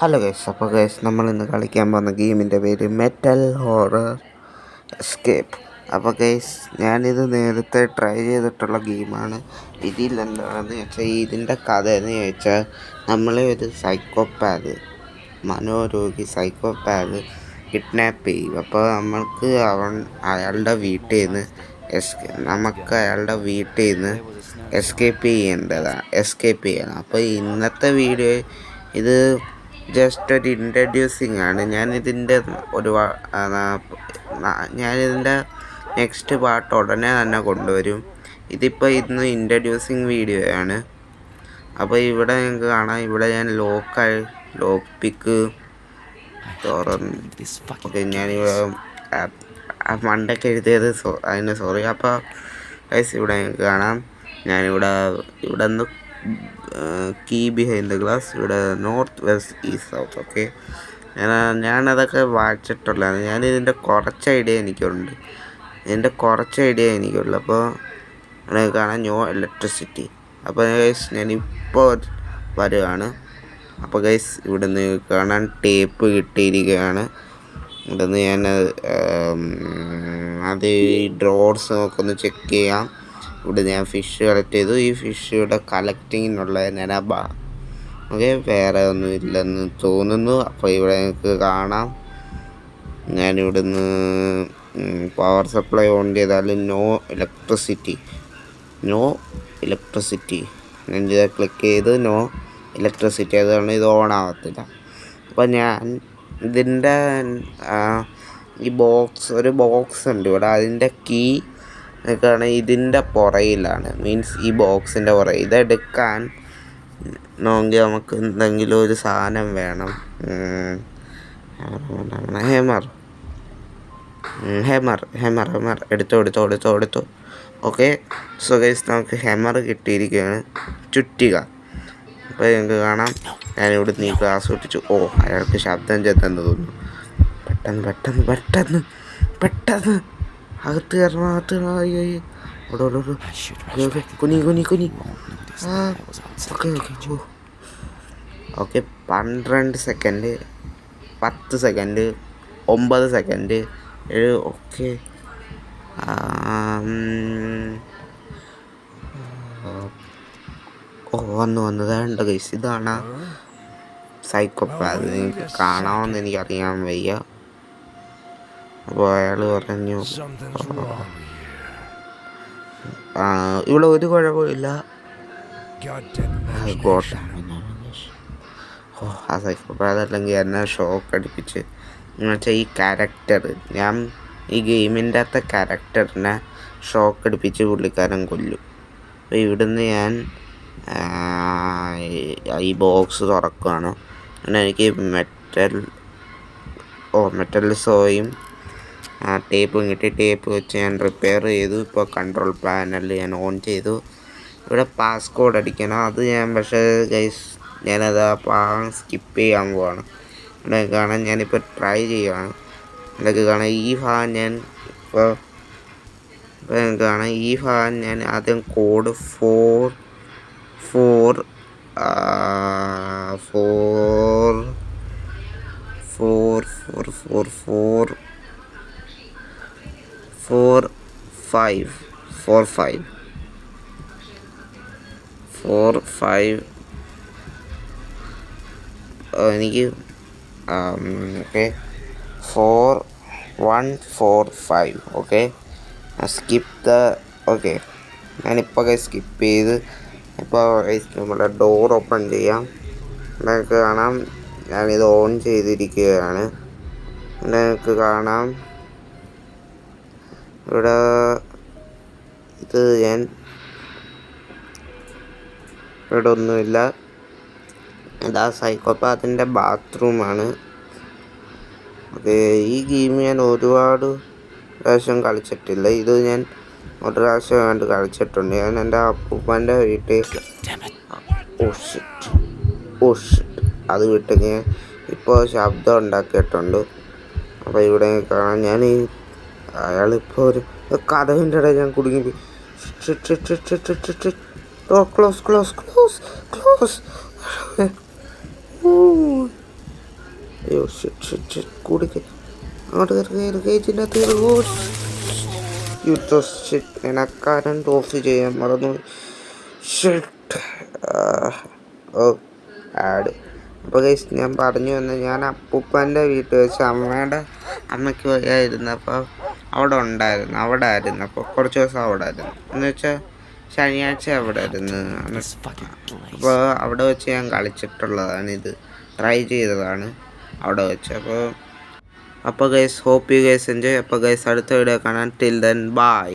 Hello guys, അപ്പോൾ guys നമ്മളിന്ന് കളിക്കാൻ പോകുന്ന ഗെയിമിൻ്റെ പേര് മെറ്റൽ ഹോറർ എസ്കേപ്പ്. അപ്പോൾ ഗൈസ് ഞാനിത് നേരത്തെ ട്രൈ ചെയ്തിട്ടുള്ള ഗെയിമാണ്. ഇതിലെന്താണെന്ന് വെച്ചാൽ ഇതിൻ്റെ കഥ എന്ന് ചോദിച്ചാൽ നമ്മളെ ഒരു സൈക്കോപാത്ത്, മനോരോഗി സൈക്കോപാത്ത് കിഡ്നാപ്പ് ചെയ്യും. അപ്പോൾ നമ്മൾക്ക് അയാളുടെ വീട്ടിൽ നിന്ന് എസ്കേപ്പ് ചെയ്യണം. അപ്പോൾ ഇന്നത്തെ വീഡിയോ ഇത് ജസ്റ്റ് ഒരു ഇൻട്രഡ്യൂസിങ് ആണ്. ഞാനിതിൻ്റെ നെക്സ്റ്റ് പാർട്ട് ഉടനെ തന്നെ കൊണ്ടുവരും. ഇതിപ്പോൾ ഇന്ന് ഇൻട്രഡ്യൂസിങ് വീഡിയോ ആണ്. അപ്പോൾ ഇവിടെ നിങ്ങൾക്ക് കാണാം, ഇവിടെ ഞാൻ ലോക്ക് പിക്ക് തുറന്നു. ഓക്കെ, ഞാനിവിടെ മണ്ടൊക്കെ എഴുതിയത് അതിന് സോറി. അപ്പോൾ ഗൈസ് ഇവിടെ നിങ്ങൾക്ക് കാണാം, ഞാനിവിടെ നിന്ന് കീ ബിഹൈൻഡ് ദ ഗ്ലാസ്, ഇവിടെ north west east south. Okay, ഞാനതൊക്കെ വായിച്ചിട്ടുള്ളതാണ്. ഞാനിതിൻ്റെ കുറച്ച് ഐഡിയ എനിക്കുള്ളൂ. അപ്പോൾ ഇവിടെ കാണാൻ നോ ഇലക്ട്രിസിറ്റി. അപ്പോൾ ഗൈസ് ഞാനിപ്പോൾ വരുവാണ്. അപ്പോൾ ഗൈസ് ഇവിടെ നിന്ന് കാണാൻ ടേപ്പ് കിട്ടിയിരിക്കുകയാണ്. ഇവിടെ നിന്ന് ഞാൻ അത് ഡ്രോർസ് നമുക്കൊന്ന് ചെക്ക് ചെയ്യാം. ഇവിടെ ഞാൻ ഫിഷ് കളക്ട് ചെയ്തു. ഈ ഫിഷ് ഇവിടെ കളക്ടിങ്ങിനുള്ള ഓക്കെ, വേറെ ഒന്നും ഇല്ലെന്ന് തോന്നുന്നു. അപ്പോൾ ഇവിടെ നിങ്ങൾക്ക് കാണാം, ഞാനിവിടെ നിന്ന് പവർ സപ്ലൈ ഓൺ ചെയ്താലും നോ ഇലക്ട്രിസിറ്റി. ഞാൻ ഇത് ക്ലിക്ക് ചെയ്ത് നോ ഇലക്ട്രിസിറ്റി, അതുകൊണ്ട് ഇത് ഓൺ ആവത്തില്ല. അപ്പോൾ ഞാൻ ഇതിൻ്റെ ഒരു ബോക്സ് ഉണ്ട് ഇവിടെ. അതിൻ്റെ കീ ഒക്കെയാണ് ഇതിൻ്റെ പുറയിലാണ്, മീൻസ് ഈ ബോക്സിൻ്റെ പുറകിൽ. ഇതെടുക്കാൻ നോക്കി നമുക്ക് എന്തെങ്കിലും ഒരു സാധനം വേണം. ഹെമർ എടുത്തോ. ഓക്കെ, സോ ഗൈസ് നമുക്ക് ഹെമർ കിട്ടിയിരിക്കുകയാണ്, ചുറ്റിക. അപ്പോൾ നിങ്ങൾക്ക് കാണാം, ഞാനിവിടെ നീ ഗ്ലാസ് പൊട്ടിച്ചു. അയാൾക്ക് ശബ്ദം ചെന്നെന്ന് തോന്നുന്നു. പെട്ടെന്ന് അകത്ത് കയറണം. കുനി. Okay, 12 second, 10 second, 9 second, 7. Okay, വന്നതാണ്ട് ഗൈസ്. ഇതാണ് സൈക്കോപാത്ത്. നിങ്ങൾക്ക് കാണാമെന്ന് എനിക്കറിയാൻ വയ്യ. അപ്പോൾ അയാൾ പറഞ്ഞു ഇവിടെ ഒരു കുഴപ്പമില്ല. ആ സൈക്കോപാത്ത് അല്ലെങ്കിൽ എന്നെ ഷോക്ക് അടിപ്പിച്ച്, എന്നുവെച്ചാൽ ഈ ക്യാരക്ടർ, ഞാൻ ഈ ഗെയിമിൻ്റെ അകത്തെ ക്യാരക്ടറിനെ ഷോക്ക് അടിപ്പിച്ച് പുള്ളിക്കാരൻ കൊല്ലും. അപ്പോൾ ഇവിടുന്ന് ഞാൻ ഈ ബോക്സ് തുറക്കുകയാണ്. പിന്നെ എനിക്ക് മെറ്റൽ സോയും ടേപ്പും കിട്ടി. ടേപ്പ് വെച്ച് ഞാൻ റിപ്പയർ ചെയ്തു. ഇപ്പോൾ കൺട്രോൾ പാനൽ ഞാൻ ഓൺ ചെയ്തു. ഇവിടെ പാസ്കോഡ് അടിക്കണം. അത് ഞാൻ പക്ഷേ ഗൈസ് ഞാനത് സ്കിപ്പ് ചെയ്യാൻ പോവാണ്. ഇവിടെ കാണാൻ ഞാനിപ്പോൾ ട്രൈ ചെയ്യുകയാണ്. ഇതൊക്കെ കാണാൻ ഈ ഭാഗം ഞാൻ ആദ്യം കോഡ് 4 5 എനിക്ക് ഓക്കെ 4145. ഓക്കെ, ഓക്കെ, ഞാനിപ്പോൾ സ്കിപ്പ് ചെയ്ത് ഇപ്പോൾ നമ്മുടെ ഡോർ ഓപ്പൺ ചെയ്യാം. നിങ്ങൾക്ക് കാണാം, ഞാനിത് ഓൺ ചെയ്തിരിക്കുകയാണ്. നിങ്ങൾക്ക് കാണാം ഇവിടെ ഇവിടെ ഒന്നുമില്ല. ഇതാ സൈക്കോപാത്തിൻ്റെ ബാത്റൂമാണ്. ഓക്കെ, ഈ ഗെയിം ഞാൻ ഒരുപാട് പ്രാവശ്യം കളിച്ചിട്ടില്ല. ഇത് ഞാൻ ഒരു പ്രാവശ്യം കണ്ട് കളിച്ചിട്ടുണ്ട്. ഞാൻ എൻ്റെ അപ്പൂപ്പൻ്റെ വീട്ടിൽ അത് വിട്ട് ഞാൻ ഇപ്പോൾ ശബ്ദം ഉണ്ടാക്കിയിട്ടുണ്ട്. അപ്പോൾ ഇവിടെ കാണാൻ അയാളിപ്പോൾ ഒരു കഥവിൻ്റെ ഇടയിൽ ഞാൻ കുടുങ്ങി. ക്ലോസ്. അയ്യോ കൂടി അങ്ങോട്ട് കയറിച്ചിൻ്റെ യുദ്ധ നിനക്കാരൻ ഓഫ് ചെയ്യാൻ മറന്നു. ഓ ആഡ്. അപ്പോൾ ഗൈസ് ഞാൻ പറഞ്ഞു വന്ന് ഞാൻ അപ്പൂപ്പൻ്റെ വീട്ടിൽ വെച്ച് അമ്മയ്ക്ക് വയ്യായിരുന്നപ്പോൾ അവിടെ ആയിരുന്നു. അപ്പോൾ കുറച്ച് ദിവസം അവിടെ ആയിരുന്നു എന്ന് വെച്ചാൽ ശനിയാഴ്ച അവിടെ ആയിരുന്നു. അപ്പോൾ അവിടെ വെച്ച് ഞാൻ കളിച്ചിട്ടുള്ളതാണിത്, ട്രൈ ചെയ്തതാണ് അവിടെ വെച്ച്. അപ്പോൾ guys hope you guys enjoy. അപ്പോൾ ഗൈസ് അടുത്ത വീഡിയോ കാണാൻ. Till then by.